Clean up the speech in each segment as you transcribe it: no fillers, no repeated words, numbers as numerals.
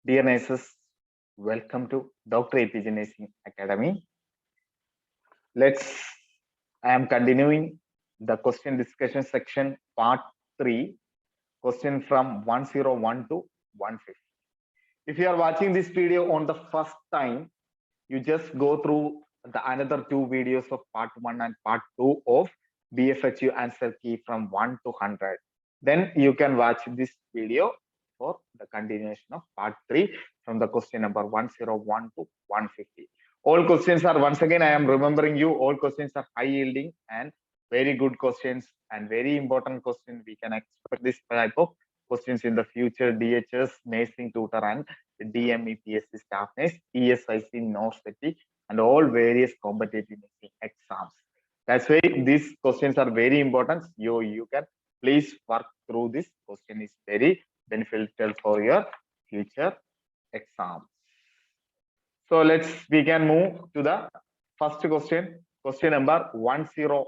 Dear nurses, welcome to Dr. APJ Nursing Academy. Let's, I am continuing the question discussion section part 3, question from 101 to 150. If you are watching this video on the first time, you just go through the another two videos of part 1 and part 2 of BFHU answer key from 1 to 100. Then you can watch this video for the continuation of part 3 from the question number 101 to 150. All questions are, once again, I am remembering you, all questions are high yielding and very good questions and very important questions. We can expect this type of questions in the future DHS, nursing tutor and DMEPSC staff nurse, ESIC, NORCETI, and all various competitive exams. That's why these questions are very important. You can please work through this question is very beneficial for your future exams. So we can move to the first question, question number 101.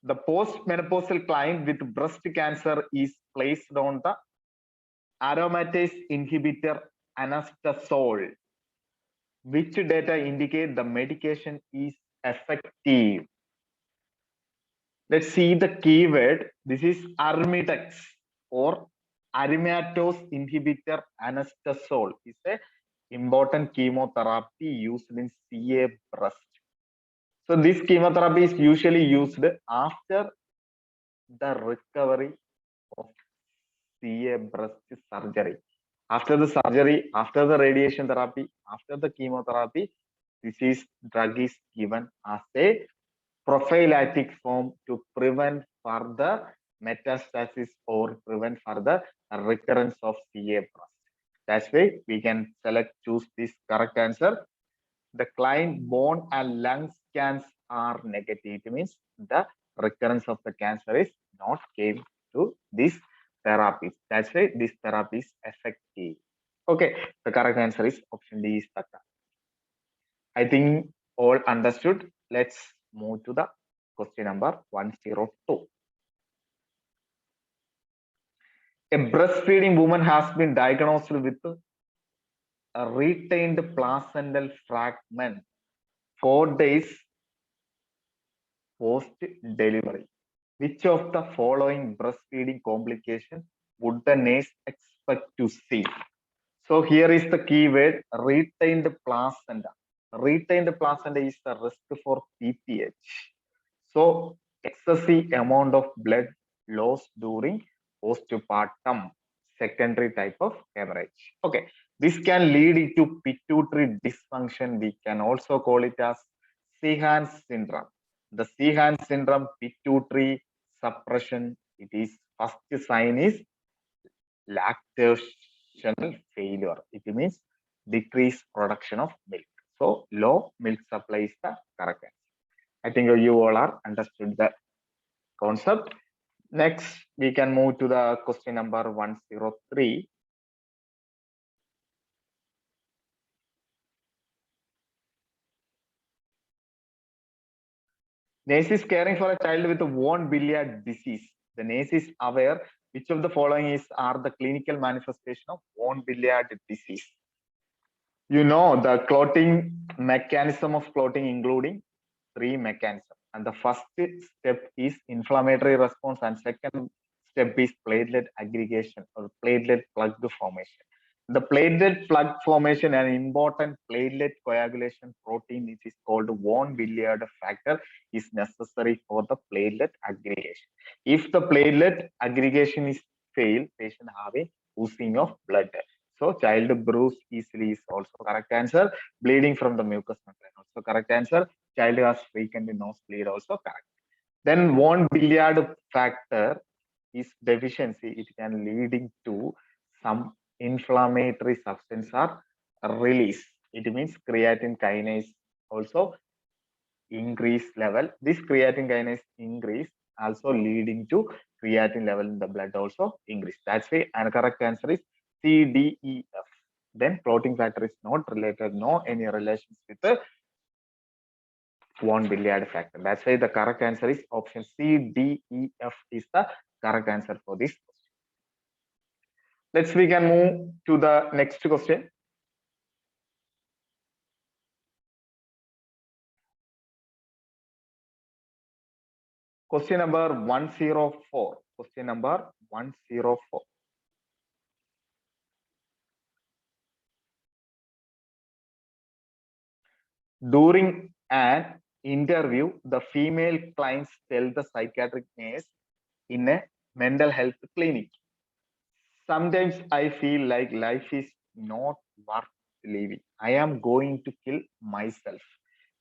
The postmenopausal client with breast cancer is placed on the aromatase inhibitor anastrozole. Which data indicate the medication is effective? Let's see the keyword. This is Arimidex or aromatase inhibitor anastrozole. It's a important chemotherapy used in CA breast. So this chemotherapy is usually used after the recovery of CA breast surgery. After the surgery, after the radiation therapy, after the chemotherapy, this drug is given as a prophylactic form to prevent further metastasis or prevent further recurrence of CA breast. That's why we can choose this correct answer. The client bone and lung scans are negative. It means the recurrence of the cancer is not came to this therapy. That's why this therapy is effective. Okay, the correct answer is option D is Tata. I think all understood. Let's move to the question number 102. A breastfeeding woman has been diagnosed with a retained placental fragment 4 days post-delivery. Which of the following breastfeeding complication would the nurse expect to see? So here is the keyword retained placenta. Retained placenta is the risk for PPH. So excessive amount of blood loss during postpartum, secondary type of hemorrhage. Okay, this can lead into pituitary dysfunction. We can also call it as Sehan syndrome. The Sehan syndrome, pituitary suppression, it is first sign is lactational failure. It means decreased production of milk. So low milk supply is the correct answer. I think you all are understood the concept. Next, we can move to the question number 103. Nurse is caring for a child with a von Willebrand disease. The nurse is aware which of the following are the clinical manifestation of von Willebrand disease. You know the clotting mechanism of clotting including 3 mechanisms. And the first step is inflammatory response and second step is platelet aggregation or platelet plug formation. The platelet plug formation and important platelet coagulation protein which is called von Willebrand factor is necessary for the platelet aggregation. If the platelet aggregation is failed, patient have a oozing of blood. So child bruise easily is also correct answer. Bleeding from the mucous membrane also correct answer. Child has frequent nosebleed also correct. Then von Willebrand factor is deficiency. It can leading to some inflammatory substance are released. It means creatine kinase also increase level. This creatine kinase increase also leading to creatine level in the blood also increase. That's why and correct answer is CDEF. Then clotting factor is not related, no any relations with the von Willebrand factor. That's why the correct answer is option C, D, E, F is the correct answer for this question. We can move to the next question. Question number 104. Question number 104. During an interview, the female clients tell the psychiatric nurse in a mental health clinic, sometimes I feel like life is not worth living. I am going to kill myself.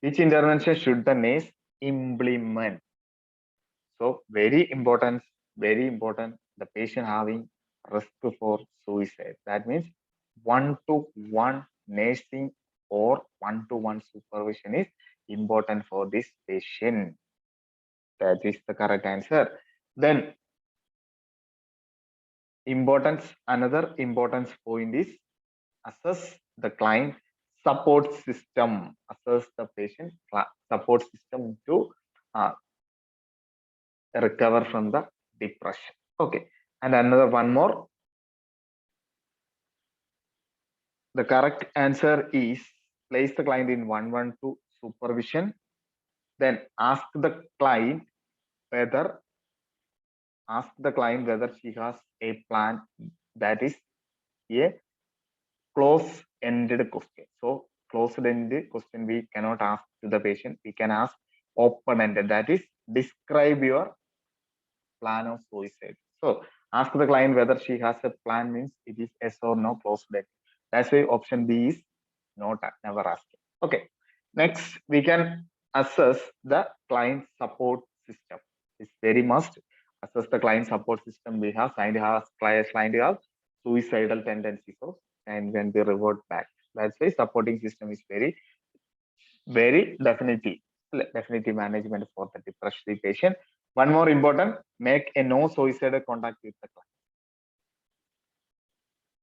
Which intervention should the nurse implement? So very important, very important. The patient having risk for suicide. That means one-to-one nursing or one-to-one supervision is important for this patient. That is the correct answer. Then another importance point is assess the client support system. Assess the patient support system to recover from the depression. Okay, and another one more. The correct answer is place the client in 112 supervision. Then ask the client whether she has a plan. That is a close-ended question. So closed-ended question we cannot ask to the patient. We can ask open-ended. That is describe your plan of suicide. So ask the client whether she has a plan means it is yes or no closed-ended. That's why option B is not never asking. Okay. Next, we can assess the client support system. It's very must assess the client support system. We have client has suicidal tendencies, and when they revert back. That's why supporting system is very definitely management for the depression patient. One more important, make a no suicidal contact with the client.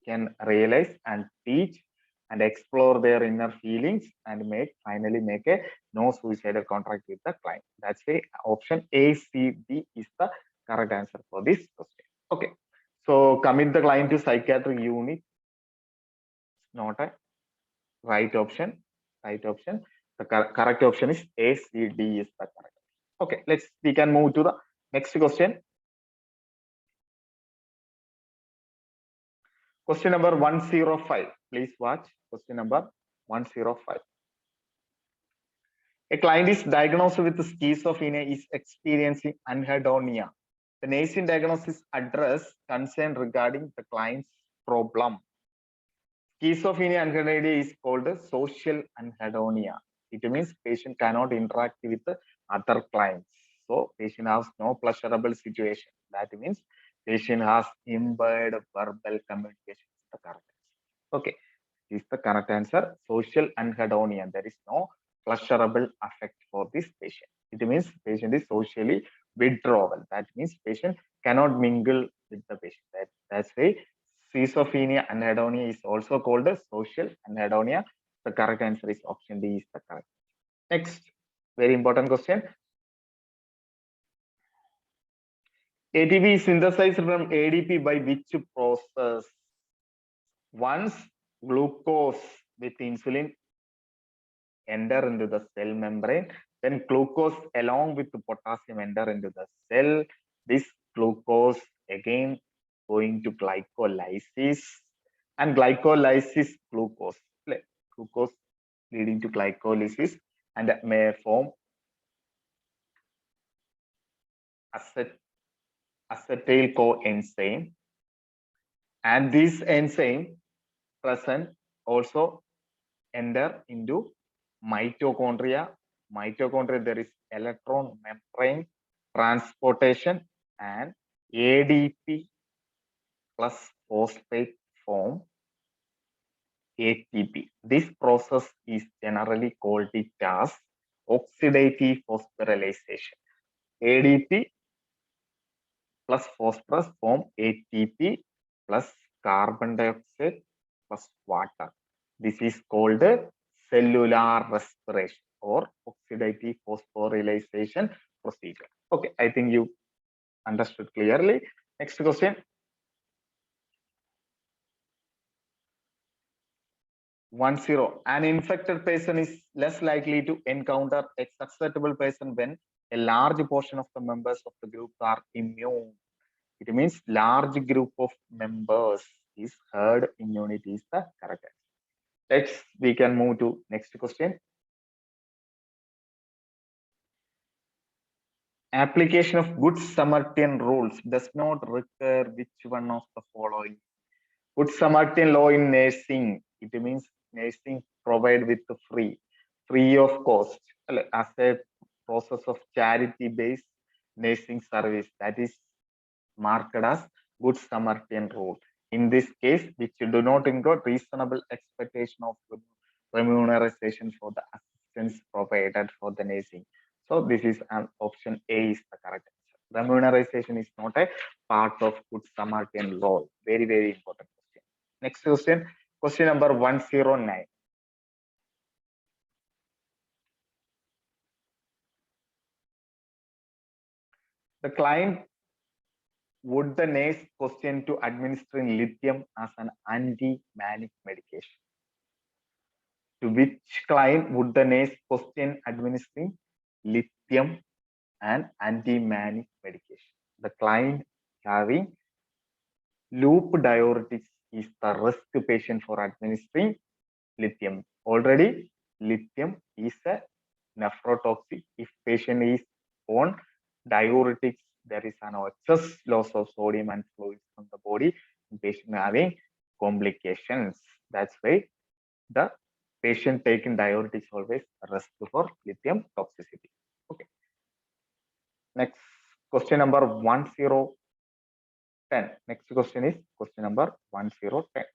Can realize and teach and explore their inner feelings and finally make a no suicidal contract with the client. That's why option A, C, D is the correct answer for this question. Okay, so commit the client to psychiatric unit. Not a right option. The correct option is A, C, D is the correct. Okay, we can move to the next question. Question number 105. Please watch question number 105. A client is diagnosed with schizophrenia, is experiencing anhedonia. The nascent diagnosis address concern regarding the client's problem. Schizophrenia anhedonia is called social anhedonia. It means patient cannot interact with other clients. So patient has no pleasurable situation. That means patient has impaired verbal communication. The correct answer. Okay, is the correct answer. Social anhedonia. There is no pleasurable affect for this patient. It means patient is socially withdrawal. That means patient cannot mingle with the patient. That's why schizophrenia anhedonia is also called as social anhedonia. The correct answer is option D is the correct. Next, very important question. ATP is synthesized from ADP by which process? Once glucose with insulin enter into the cell membrane, then glucose along with the potassium enter into the cell. This glucose again going to glycolysis, and glycolysis glucose leading to glycolysis and may form acetyl coenzyme, and this enzyme present also enter into mitochondria. There is electron membrane transportation and ADP plus phosphate form ATP. This process is generally called it as oxidative phosphorylation. ADP plus phosphorus form ATP plus carbon dioxide plus water. This is called cellular respiration or oxidative phosphorylation procedure. Okay, I think you understood clearly. Next question. 10. An infected person is less likely to encounter a susceptible person when a large portion of the members of the group are immune. It means large group of members is herd immunity is the correct answer. We can move to next question. Application of Good Samaritan rules does not require which one of the following? Good Samaritan law in nursing. It means nursing provide with free of cost as a process of charity-based nursing service that is marked as Good Samaritan rule. In this case, which do not include reasonable expectation of remuneration for the assistance provided for the nursing. So this is an option A is the correct answer. Remuneration is not a part of Good Samaritan law. Very, very important question. Next question number 109. The client would the nurse question to administering lithium as an anti-manic medication? To which client would the nurse question administering lithium and anti-manic medication? The client having loop diuretics is the risk patient for administering lithium. Already, lithium is a nephrotoxic. If patient is on diuretics, there is an excess loss of sodium and fluids from the body. Patient having complications. That's why the patient taking diuretics always risk for lithium toxicity. Okay. Next question number 10. Next question is question number 1010.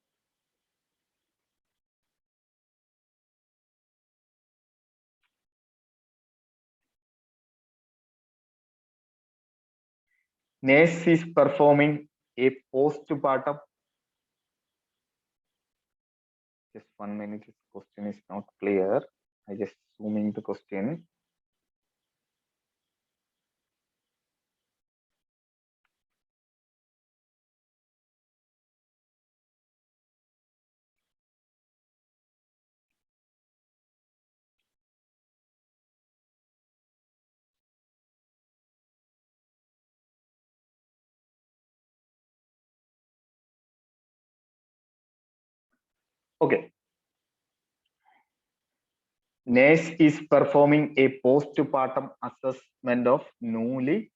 Nurse is performing a postpartum. Just 1 minute. This question is not clear. I just zooming the question. Okay. Nurse is performing a postpartum assessment of newly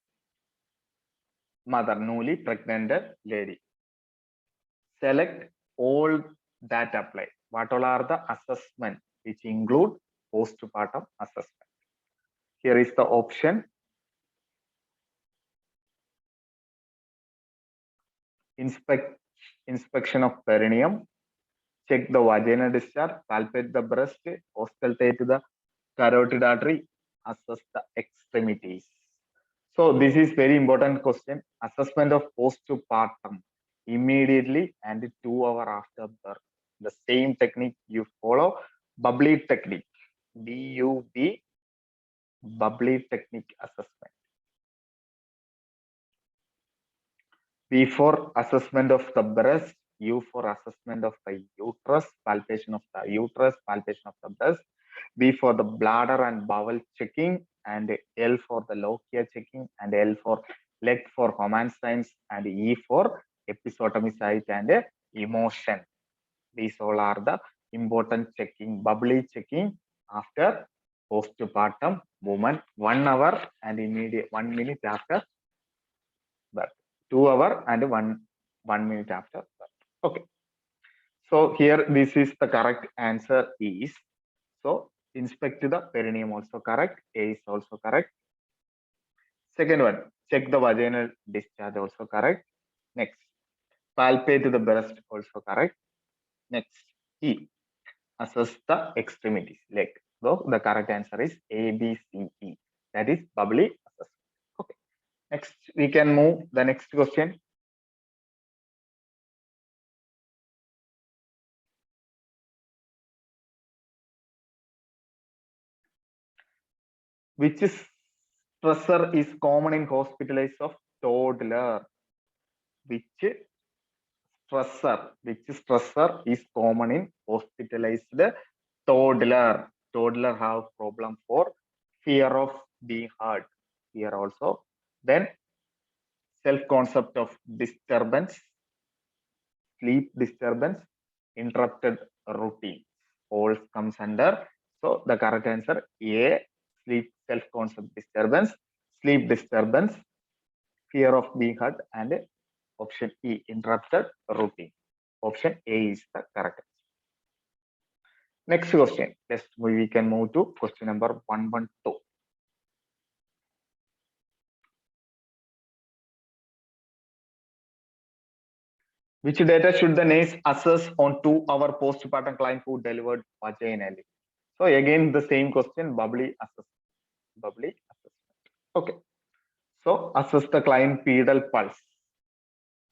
pregnant lady. Select all that apply. What all are the assessment which include postpartum assessment? Here is the option. Inspection of perineum, check the vaginal discharge, palpate the breast, auscultate the carotid artery, assess the extremities. So this is very important question. Assessment of postpartum immediately and 2 hours after birth. The same technique you follow, bubbly technique, BUB, bubbly technique assessment. B for assessment of the breast, U for assessment of the uterus, palpation of the uterus, palpation of the breast, B for the bladder and bowel checking, and L for the lochia checking, and L for leg for command signs, and E for episotomy site and emotion. These all are the important checking, bubbly checking after postpartum woman, 1 hour and immediate 1 minute after birth. 2 hours and 1 minute after birth. Okay. So here this is the correct answer is. So inspect the perineum also correct. A is also correct. Second one, check the vaginal discharge also correct. Next, palpate the breast also correct. Next, E, assess the extremities leg. So the correct answer is A, B, C, E. That is bubbly assessment. Okay. Next, we can move the next question. Which stressor is common in hospitalized of toddler? Which stressor? Which stressor is common in hospitalized toddler? Toddler have problem for fear of being hurt. Here also. Then self-concept of disturbance, sleep disturbance, interrupted routine. All comes under. So the correct answer A, sleep self-concept disturbance, sleep disturbance, fear of being hurt, and option E, interrupted routine. Option A is the correct answer. Next question. We can move to question number 112. Which data should the nurse assess on 2-hour postpartum client who delivered vaginally? So again, the same question, bubbly assessment. Bubbly assessment. Okay. So assess the client pedal pulse.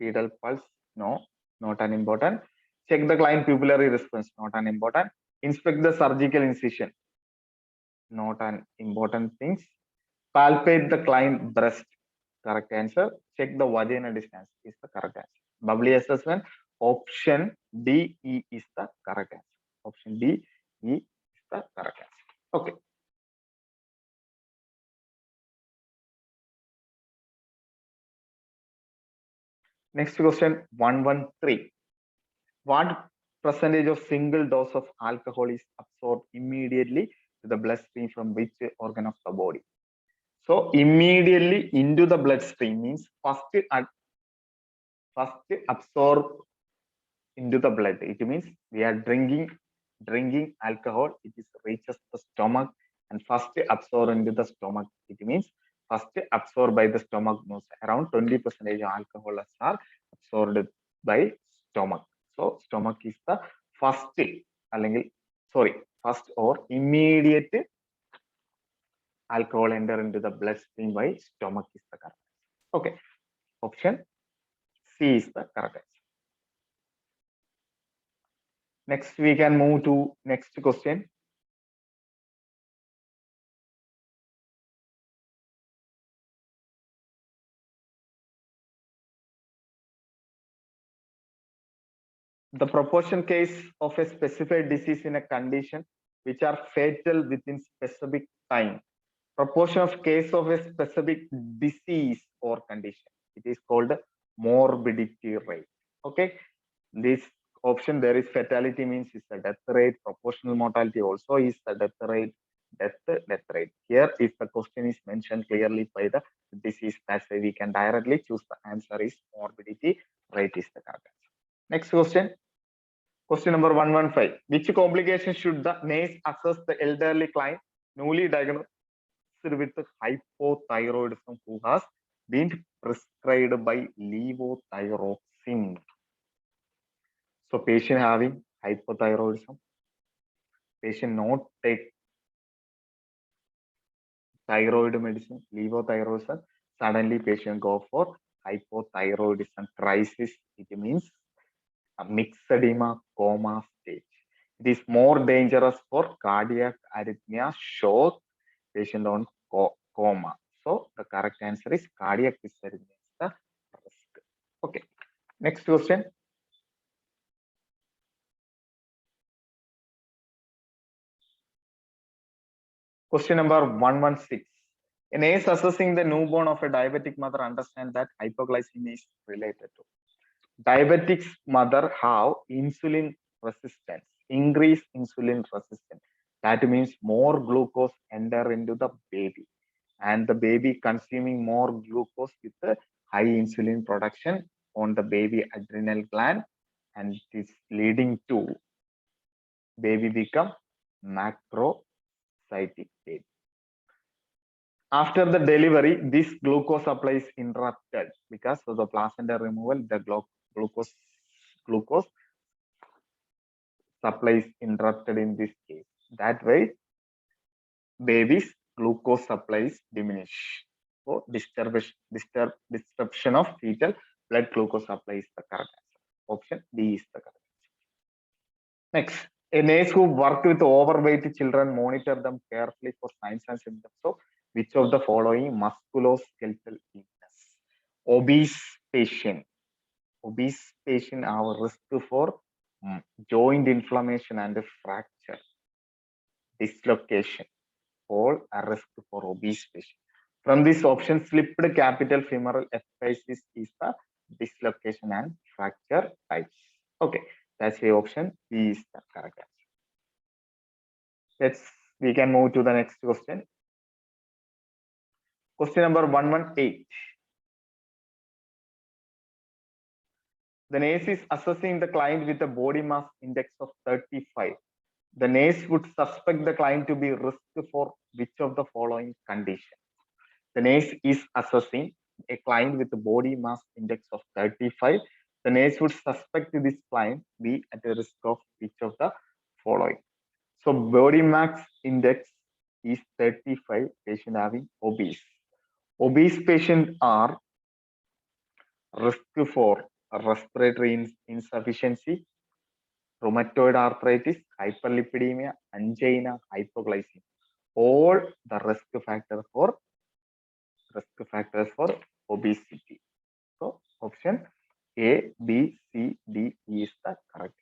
Pedal pulse, no, not an important. Check the client pupillary response, not an important. Inspect the surgical incision, not an important thing. Palpate the client breast, correct answer. Check the vaginal distance is the correct answer. Bubbly assessment, option D, E is the correct answer. Option D, E is the correct answer. Okay. Next question, 113. What percentage of single dose of alcohol is absorbed immediately to the bloodstream from which organ of the body? So immediately into the bloodstream means first absorb into the blood. It means we are drinking alcohol. It is reaches the stomach and first absorb into the stomach. It means first absorbed by the stomach. Around 20% alcohol are absorbed by stomach. So stomach is the first, first or immediate alcohol enter into the bloodstream by stomach is the correct. Okay, option C is the correct answer. Next, we can move to next question. The proportion case of a specified disease in a condition which are fatal within specific time. Proportion of case of a specific disease or condition. It is called morbidity rate. Okay. This option, there is fatality means is the death rate. Proportional mortality also is the death rate. Death rate. Here, if the question is mentioned clearly by the disease, that's why we can directly choose the answer is morbidity rate is the correct answer. Next question. Question number 115. Which complication should the nurse assess the elderly client newly diagnosed with hypothyroidism who has been prescribed by levothyroxine? So patient having hypothyroidism, patient not take thyroid medicine, levothyroxine, suddenly patient go for hypothyroidism crisis. It means a myxedema coma stage. It is more dangerous for cardiac arrhythmia, shock, patient on coma. So the correct answer is cardiac arrhythmia is the risk. Okay. Next question. Question number 116. In nurse assessing the newborn of a diabetic mother understand that hypoglycemia is related to. Diabetic mother have insulin resistance, increased insulin resistance. That means more glucose enter into the baby, and the baby consuming more glucose with the high insulin production on the baby adrenal gland, and it is leading to baby become macrocytic baby. After the delivery, this glucose supply is interrupted because of the placenta removal. The glucose supply is interrupted in this case. That way, baby's glucose supply is diminished. So disruption of fetal blood glucose supply is the correct answer. Option D is the correct answer. Next, a nurse who worked with overweight children monitor them carefully for signs and symptoms of which of the following musculoskeletal illness? Obese patient, obese patient have a risk for joint inflammation and fracture, dislocation, all are risk for obese patient. From this option, slipped capital femoral epiphysis is the dislocation and fracture types. Okay, that's the option B is the correct answer. We can move to the next question. Question number 118. The nurse is assessing the client with a body mass index of 35. The nurse would suspect the client to be risk for which of the following conditions? The nurse is assessing a client with a body mass index of 35. The nurse would suspect this client be at the risk of which of the following? So body mass index is 35, patient having obese. Obese patients are risk for respiratory insufficiency, rheumatoid arthritis, hyperlipidemia, angina, hypoglycemia. All the risk factors for obesity. So option A, B, C, D, E is the correct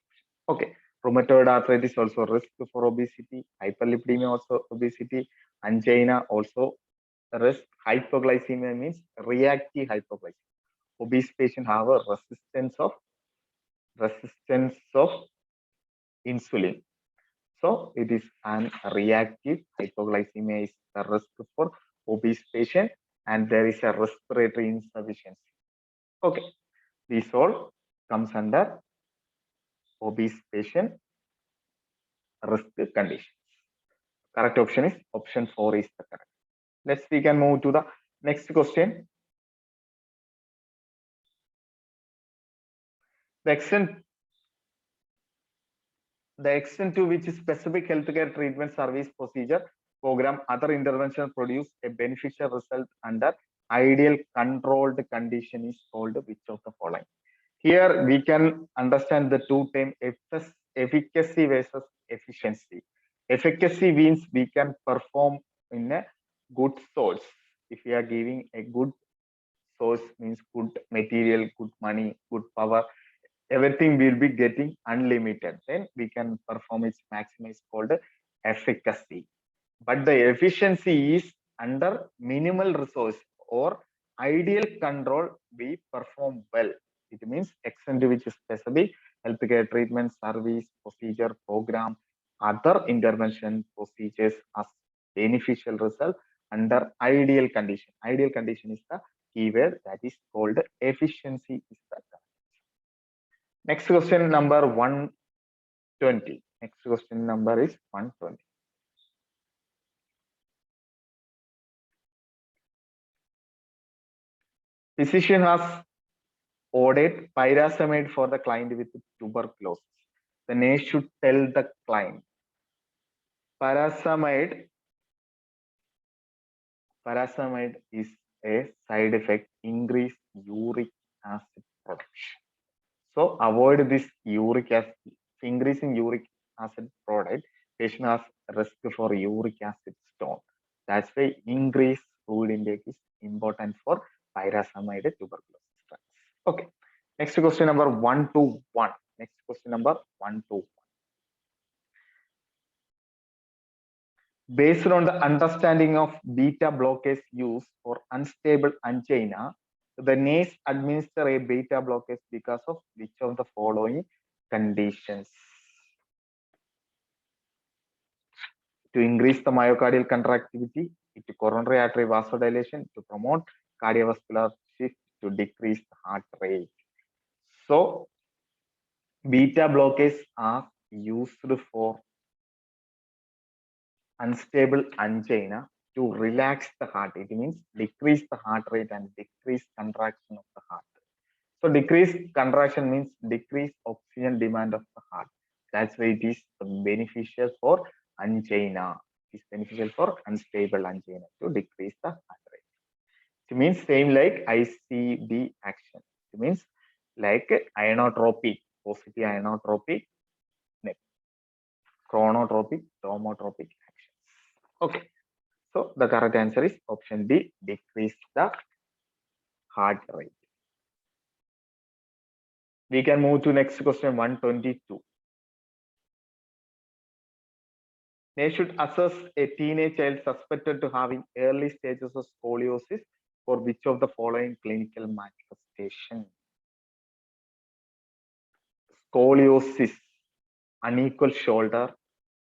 option. Okay. Rheumatoid arthritis also risk for obesity. Hyperlipidemia also obesity. Angina also risk. Hypoglycemia means reactive hypoglycemia. Obese patient have a resistance of insulin. So it is an reactive hypoglycemia is the risk for obese patient, and there is a respiratory insufficiency. Okay, this all comes under obese patient risk conditions. Correct option is option 4 is the correct. We can move to the next question. The extent to which specific healthcare treatment service procedure program other intervention produce a beneficial result under ideal controlled condition is called which of the following? Here we can understand the two term efficacy versus efficiency. Efficacy means we can perform in a good source. If we are giving a good source means good material, good money, good power, everything will be getting unlimited. Then we can perform its maximum is called efficacy. But the efficiency is under minimal resource or ideal control, we perform well. It means extent to which specific healthcare treatment, service, procedure, program, other intervention procedures as beneficial result under ideal condition. Ideal condition is the keyword that is called efficiency is the term. Next question number 120. Next question number is 120. Physician has ordered pyrazinamide for the client with tuberculosis. The nurse should tell the client pyrazinamide is a side effect, increase uric acid production. So avoid this uric acid, increasing uric acid product. Patient has risk for uric acid stone. That's why increased fluid intake is important for pyrazinamide tuberculosis. Okay. Next question number 121. Next question number 121. Based on the understanding of beta blockers used for unstable angina, the nurse administer a beta blockers because of which of the following conditions? To increase the myocardial contractility, to coronary artery vasodilation, to promote cardiovascular shift, to decrease the heart rate. So, beta blockers are used for unstable angina to relax the heart. It means decrease the heart rate and decrease contraction of the heart. So decrease contraction means decrease oxygen demand of the heart. That's why it is beneficial for angina. It is beneficial for unstable angina to decrease the heart rate. It means same like ICD action. It means like inotropic, positive inotropic, chronotropic, tomotropic action. Okay. So the correct answer is option D, decrease the heart rate. We can move to next question 122. They should assess a teenage child suspected to having early stages of scoliosis for which of the following clinical manifestation? Scoliosis, unequal shoulder,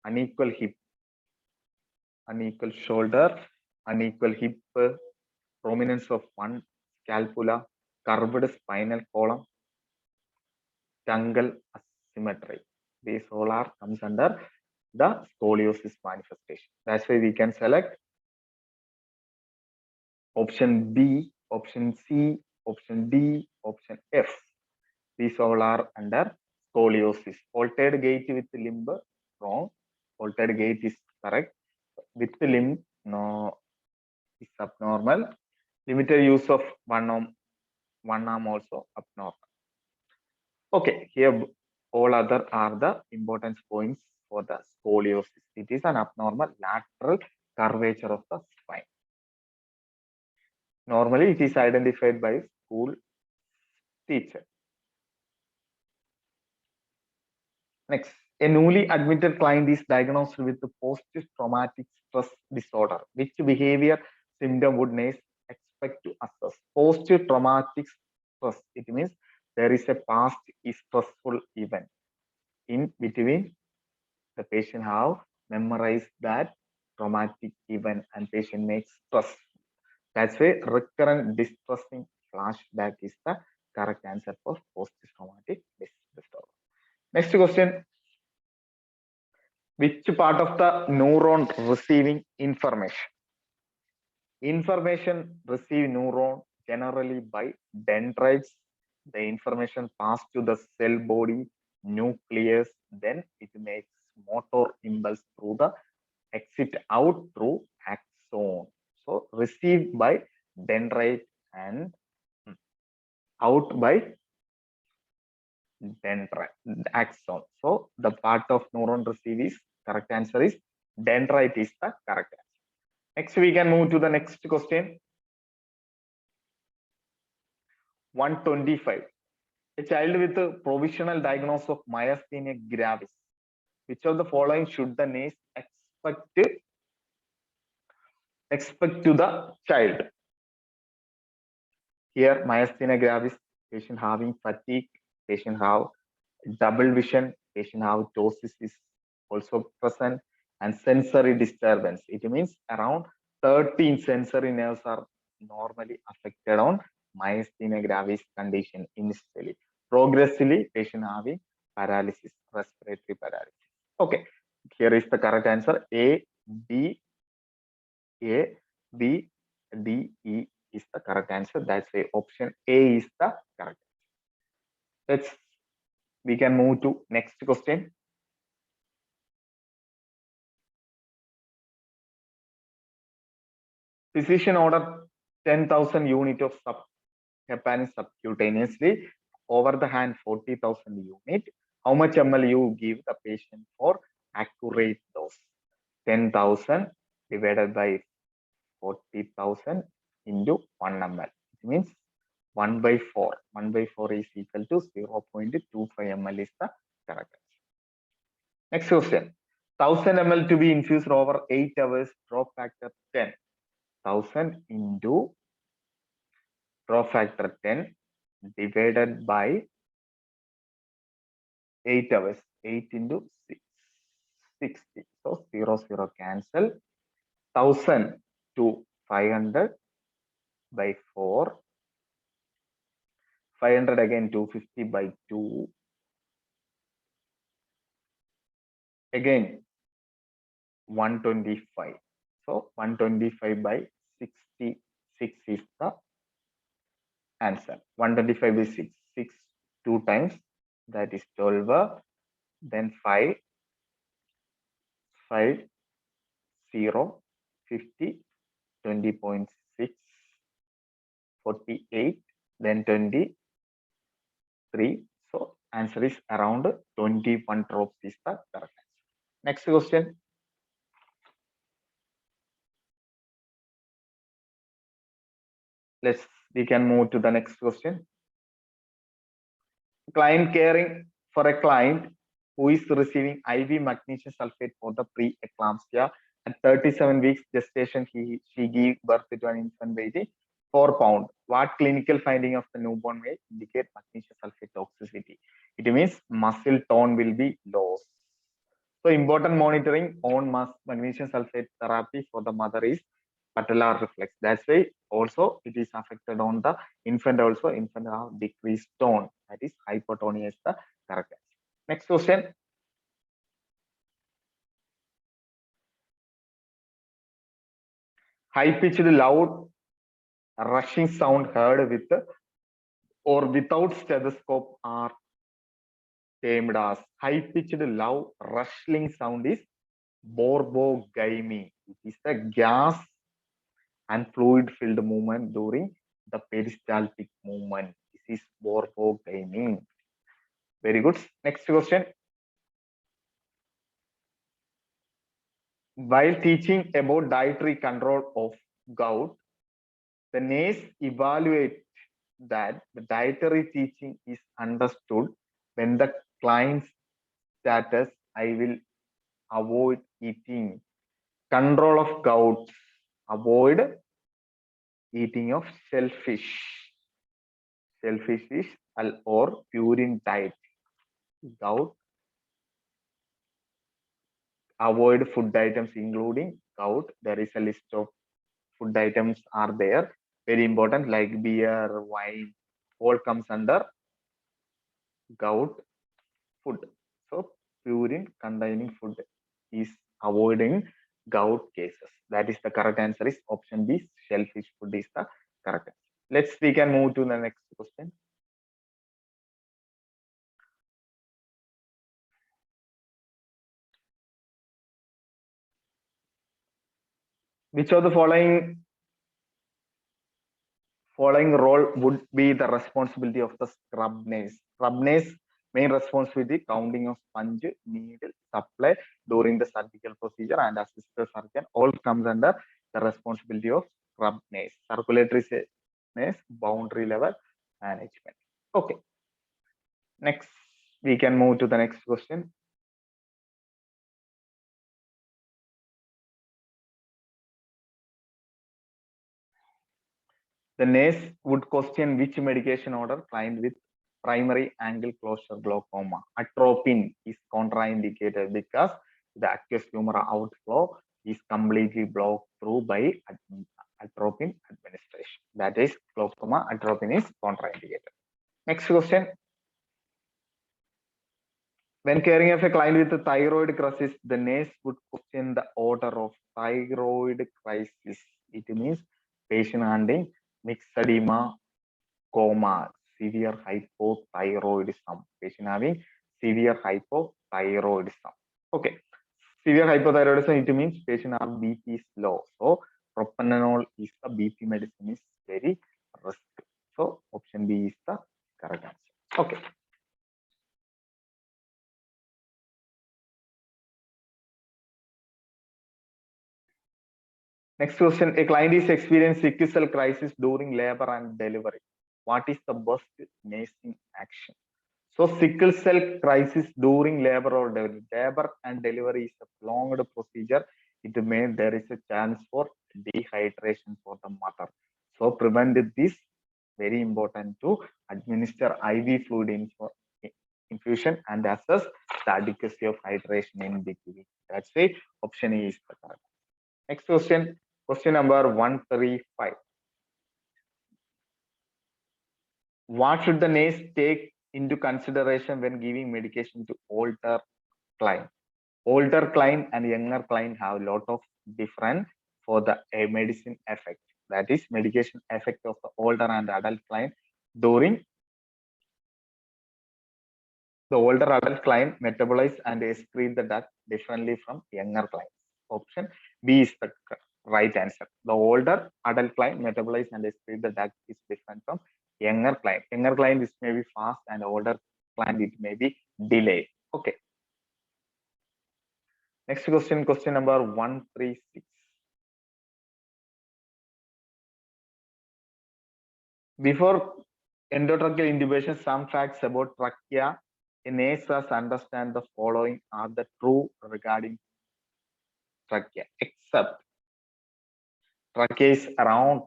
unequal hip, unequal shoulder, unequal hip, prominence of one scapula, curved spinal column, tangle asymmetry. These all are comes under the scoliosis manifestation. That's why we can select option B, option C, option D, option F. These all are under scoliosis. Altered gait with limb, wrong. Altered gait is correct. With limb, no, is abnormal. Limited use of one arm also abnormal. Okay, here all other are the importance points for the scoliosis. It is an abnormal lateral curvature of the spine. Normally, it is identified by school teacher. Next, a newly admitted client is diagnosed with the post-traumatic stress disorder. Which behavior symptom would NACE expect to assess? Post-traumatic stress. It means there is a past stressful event. In between, the patient have memorized that traumatic event and patient makes stress. That's why recurrent distressing flashback is the correct answer for post-traumatic disorder. Next question. Which part of the neuron receiving information? Information receive neuron generally by dendrites. The information passed to the cell body nucleus. Then it makes motor impulse through the exit out through axon. So received by dendrite and out by dendrite axon. So the part of neuron receive is correct answer is dendrite is the correct answer. Next we can move to the next question. 125. A child with a provisional diagnosis of myasthenia gravis. Which of the following should the NACE expect to the child? Here myasthenia gravis, patient having fatigue, patient have double vision, patient have ptosis is also present, and sensory disturbance. It means around 13 sensory nerves are normally affected on myasthenia gravis condition initially. Progressively, patient having paralysis, respiratory paralysis. Okay, here is the correct answer. A, B, D, E is the correct answer. That's why option A is the correct answer. We can move to next question. Physician ordered 10,000 unit of heparin subcutaneously, over the hand 40,000 unit. How much ml you give the patient for accurate dose? 10,000 divided by 40,000 into 1 ml. It means 1 by 4. 1 by 4 is equal to 0.25 ml is the correct answer. Next question. 1000 ml to be infused over 8 hours, drop factor 10. 1000 into drop factor 10 divided by 8 hours. 8 into 6, 60. So 0 cancel. 1000 to 500 by 4. 500 again 250 by 2. Again 125. So 125 by 66 is the answer. 125 by 6. 6 2 times, that is 12. Then 5 0 50 20.6 48 then 23. So answer is around 21 drops is the correct answer. Next question. We can move to the next question. Client caring for a client who is receiving IV magnesium sulfate for the pre-eclampsia. At 37 weeks gestation, she gave birth to an infant weighing 4 pounds. What clinical finding of the newborn may indicate magnesium sulfate toxicity? It means muscle tone will be lost. So important monitoring on magnesium sulfate therapy for the mother is patellar reflex. That's why also it is affected on the infant also. Infant have decreased tone. That is hypotonia is the correct answer. Next question. High pitched loud rushing sound heard with or without stethoscope are termed as high pitched loud rustling sound is borbogymi. It is the gas and fluid filled movement during the peristaltic movement. This is borbogymi. Very good. Next question. While teaching about dietary control of gout, the NACE evaluate that the dietary teaching is understood when the client's status, I will avoid eating. Control of gout, avoid eating of shellfish. Shellfish is or purine diet. Gout, avoid food items including gout. There is a list of food items are there. Very important like beer, wine, all comes under gout food. So purine containing food is avoiding gout cases. That is the correct answer is option B. Shellfish food is the correct answer. We can move to the next question. Which of the following role would be the responsibility of the scrub nurse? Scrub nurse main responsibility counting of sponge, needle, supply during the surgical procedure and assist the surgeon all comes under the responsibility of scrub nurse. Circulatory nurse, boundary level management. Okay. Next, we can move to the next question. The nurse would question which medication order client with primary angle closure glaucoma. Atropine is contraindicated because the aqueous humor outflow is completely blocked through by atropine administration. That is glaucoma, atropine is contraindicated. Next question. When caring of a client with a thyroid crisis, the nurse would question the order of thyroid crisis. It means patient handling myxedema, coma, severe hypothyroidism. Patient having severe hypothyroidism. Okay. Severe hypothyroidism, it means patient have BP is low. So propranolol is the BP medicine is very risky. So option B is the correct answer. Okay. Next question. A client is experiencing sickle cell crisis during labor and delivery. What is the best nursing action? So sickle cell crisis during labor or delivery. Labor and delivery is a prolonged procedure. It may there is a chance for dehydration for the mother. So prevent this. Very important to administer IV fluid infusion and assess the adequacy of hydration in between. That's why option A is the correct. Next question. Question number 135. What should the nurse take into consideration when giving medication to older client? Older client and younger client have a lot of different for the medicine effect. That is medication effect of the older and adult client during the older adult client metabolize and excrete the duct differently from younger clients. Option B is the right answer. The older adult client metabolize and excrete the duct is different from younger client. Younger client is maybe fast and older client it may be delayed. Okay. Next question, question number 136. Before Endotracheal intubation, some facts about trachea. A NASAs understand the following are the true regarding trachea, except trachea is around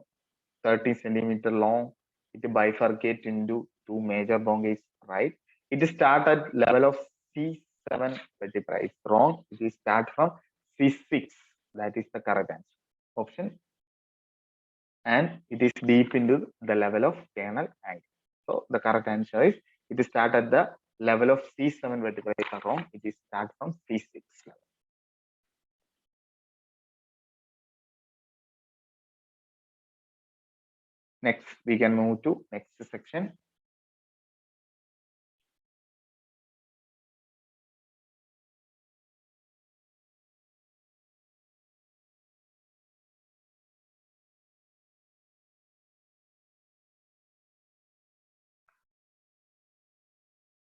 30 centimeter long. It bifurcates into two major bronchi, right? It starts at level of C7 vertebrae. It's wrong. It is start from C6. That is the correct answer. Option. And it is deep into the level of canal angle. So the correct answer is it start at the level of C7 vertebrae. It's wrong. It is start from C6 level. Next, we can move to next section.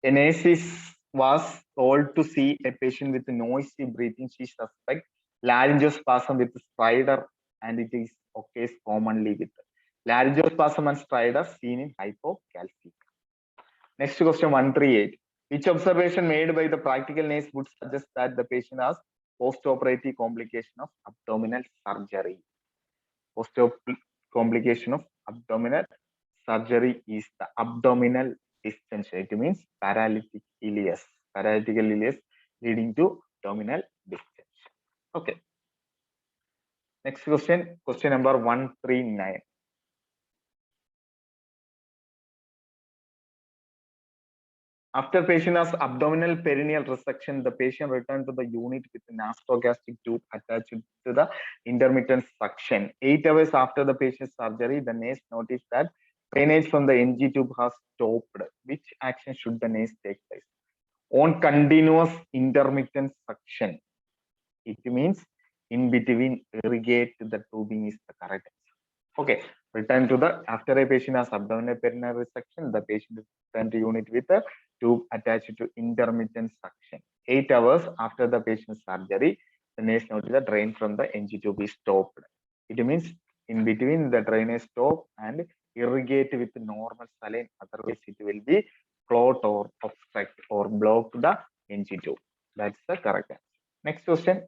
Enesis was told to see a patient with noisy breathing. She suspect laryngospasm with stridor, and it is occurs commonly with laryngospasm and stridor seen in hypocalcemia. Next question 138. Which observation made by the practical nurse would suggest that the patient has post-operative complication of abdominal surgery? Post-op complication of abdominal surgery is the abdominal distension. It means paralytic ileus. Paralytic ileus leading to abdominal distension. Okay. Next question, question number 139. After patient has abdominal perineal resection, the patient returned to the unit with a nasogastric tube attached to the intermittent suction. 8 hours after the patient's surgery, the nurse noticed that drainage from the NG tube has stopped. Which action should the nurse take place? On continuous intermittent suction, it means in between irrigate the tubing is the correct answer. Okay, return to the after a patient has abdominal perineal resection, the patient return to unit with a tube attached to intermittent suction. 8 hours after the patient's surgery, the nurse noticed the drain from the NG tube is stopped. It means in between the drainage stop and irrigate with normal saline, otherwise it will be clot or obstruct or block the NG tube. That's the correct answer. Next question.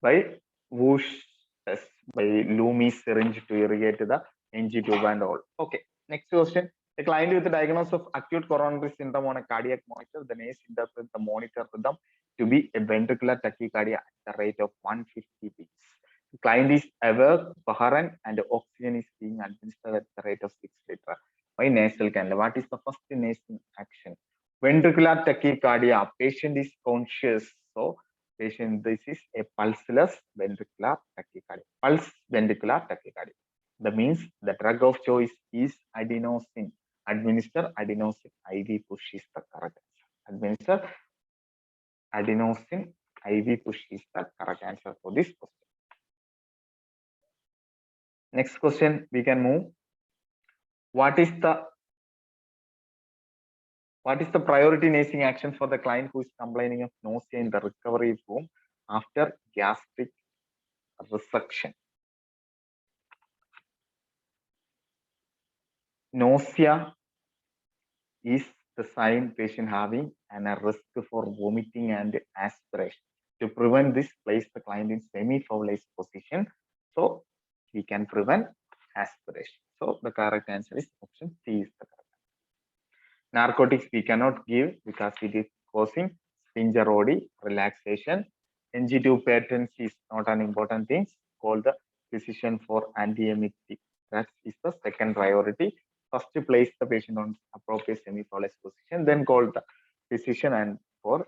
By whoosh test, by Loomis syringe to irrigate the NG tube and all. Okay. Next question. A client with a diagnosis of acute coronary syndrome on a cardiac monitor, the nurse interprets the monitor rhythm to be a ventricular tachycardia at the rate of 150 beats. The client is aware, coherent, and oxygen is being administered at the rate of 6 liters by nasal cannula. What is the first nursing action? Ventricular tachycardia. Patient is conscious. So patient, this is a pulseless ventricular tachycardia. Pulse ventricular tachycardia. That means the drug of choice is adenosine. Administer adenosine IV push is the correct answer. Administer adenosine IV push is the correct answer for this question. Next question, we can move. What is the priority nursing action for the client who is complaining of nausea in the recovery room after gastric resection? Nausea is the sign patient having and a risk for vomiting and aspiration. To prevent this, place the client in semi-fowlized position so we can prevent aspiration. So the correct answer is option C is the correct. Narcotics we cannot give because it is causing sphincter OD, relaxation. NG2 patency is not an important thing. Call the physician for antiemetic. That is the second priority. First to place the patient on appropriate semi-fowlized position, then call the physician and for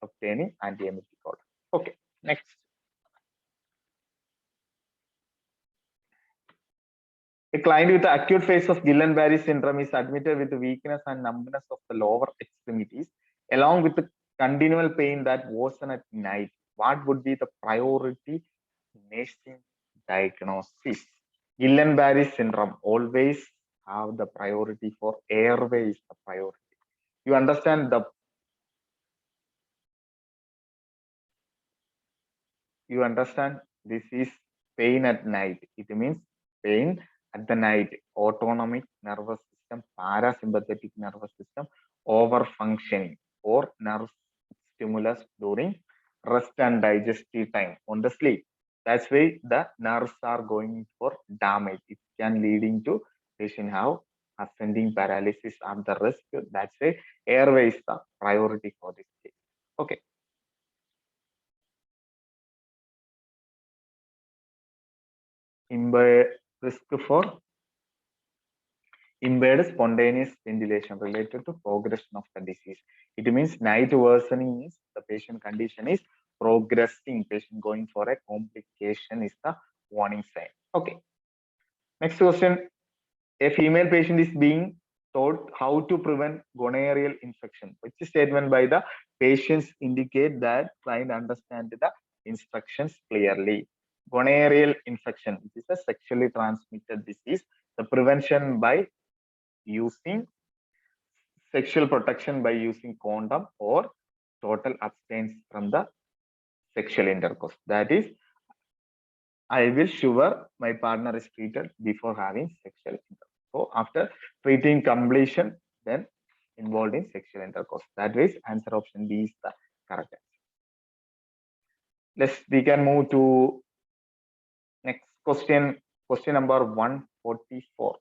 obtaining antiemetic order. Okay, next. A client with acute phase of Guillain-Barré syndrome is admitted with weakness and numbness of the lower extremities, along with the continual pain that worsen at night. What would be the priority nursing diagnosis? Guillain-Barré syndrome always have the priority for airway is the priority. You understand the this is pain at night. It means pain at the night. Autonomic nervous system, parasympathetic nervous system over functioning, or nerve stimulus during rest and digestive time on the sleep. That's why the nerves are going for damage. It can leading to patient have ascending paralysis at the risk. That's why airway is the priority for this case. Okay. Risk for impaired spontaneous ventilation related to progression of the disease. It means night worsening is the patient condition is progressing. Patient going for a complication is the warning sign. Okay. Next question. A female patient is being taught how to prevent gonorrheal infection. Which statement by the patients indicate that trying to understand the instructions clearly. Gonorrheal infection, which is a sexually transmitted disease. The prevention by using sexual protection by using condom or total abstinence from the sexual intercourse. That is, I will sure my partner is treated before having sexual intercourse. So after treating completion, then involved in sexual intercourse. That is, answer option B is the correct answer. We can move to next question. Question number 144.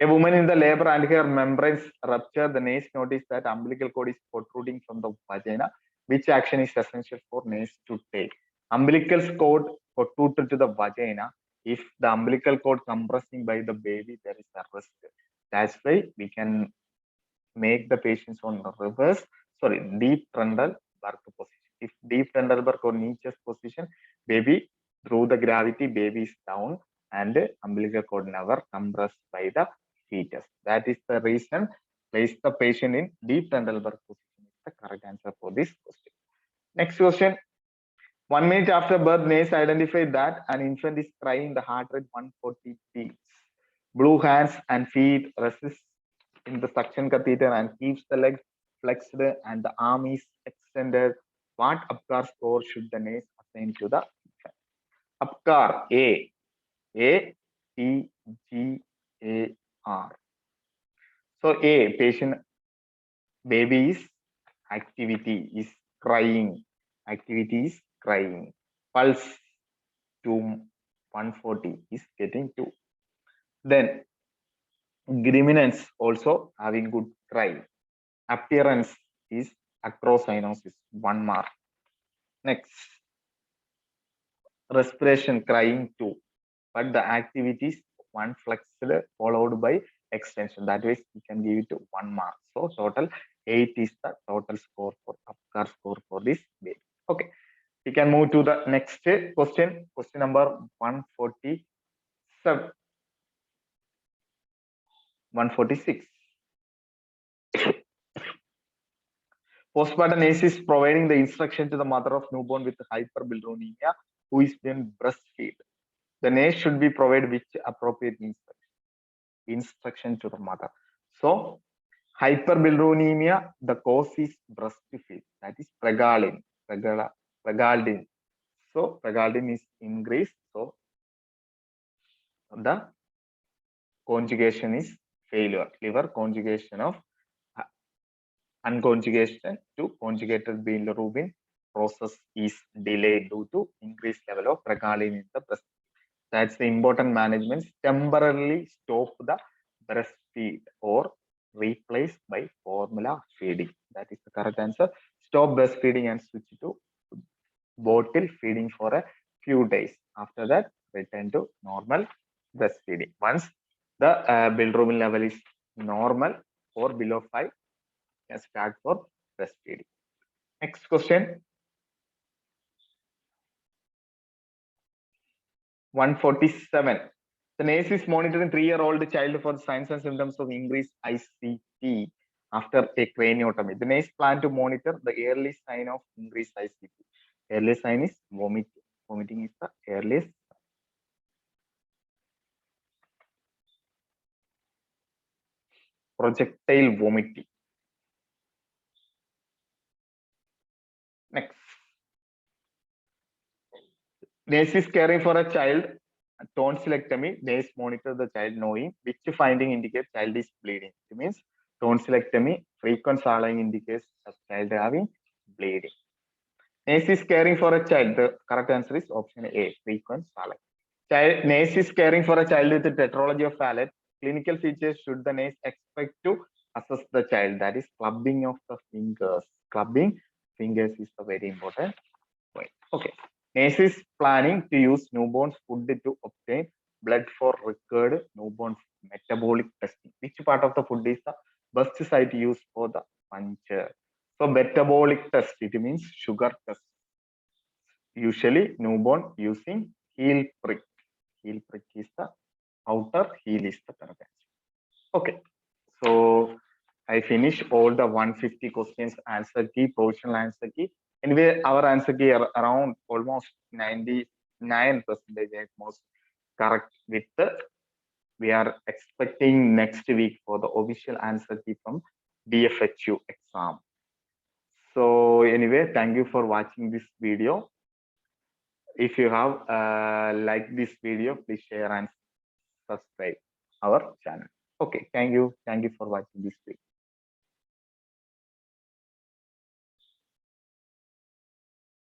A woman in the labor and her membranes rupture. The nurse noticed that umbilical cord is protruding from the vagina. Which action is essential for nurse to take? Umbilical cord protruded to the vagina. If the umbilical cord compressing by the baby, there is a risk. That's why we can make the patients on reverse, deep trundle birth position. If deep trundle birth or niches position, baby through the gravity, baby is down and umbilical cord never compressed by the fetus. That is the reason place the patient in deep trundle birth position is the correct answer for this question. Next question. 1 minute after birth, nurse identified that an infant is crying the heart rate 140 beats. Blue hands and feet resist in the suction catheter and keeps the legs flexed and the arm is extended. What Apgar score should the nurse assign to the infant? Apgar A. A, T, G, A, R. So A, patient baby's activity is crying. Activity is crying. Pulse to 140 is getting 2. Then Griminance also having good cry. Appearance is acrocyanosis, 1 mark. Next, respiration crying 2. But the activities 1 flexed followed by extension. That way we can give it 1 mark. So total 8 is the total score for Apgar score for this baby. Okay. We can move to the next question. Question number 147. 146. Postpartum nurse is providing the instruction to the mother of newborn with hyperbilirubinemia who is being breastfed. The nurse should be provided which appropriate instruction to the mother. So hyperbilirubinemia, the cause is breastfeed. That is pregallin. Pregallin. So pregallin is increased. So the conjugation is failure. Liver conjugation of unconjugation to conjugated bilirubin process is delayed due to increased level of pregallin in the breast. That's the important management. Temporarily stop the breastfeed or replace by formula feeding. That is the correct answer. Stop breastfeeding and switch to bottle feeding for a few days. After that, return to normal breastfeeding. Once the bilirubin level is normal or below 5, can start for breastfeeding. Next question. 147. The nurse is monitoring 3-year-old child for signs and symptoms of increased ICT after a craniotomy. The nurse plan to monitor the early sign of increased ICT. Early sign is vomiting. Vomiting is the earliest. Projectile vomiting. Next. Nurse is caring for a child. Tonsillectomy. Nurse monitor the child, knowing which finding indicates child is bleeding. It means tonsillectomy. Frequent saline indicates the child having bleeding. Nurse is caring for a child. The correct answer is option A. Frequent saline. Nurse is caring for a child with the tetralogy of Fallot. Clinical features should the nurse expect to assess the child. That is clubbing of the fingers. Clubbing fingers is the very important point. Okay. Nurse is planning to use newborn's food to obtain blood for record newborn metabolic testing. Which part of the food is the best site used for the puncture? So metabolic test, it means sugar test. Usually newborn using heel prick. Heel prick is the outer heel is the correct answer. Okay. So I finish all the 150 questions answer key, provisional answer key. Anyway, our answer key are around almost 99% at most correct with the, we are expecting next week for the official answer key from DFHU exam. So anyway, thank you for watching this video. If you have liked this video, please share and subscribe our channel. Okay, thank you for watching this video.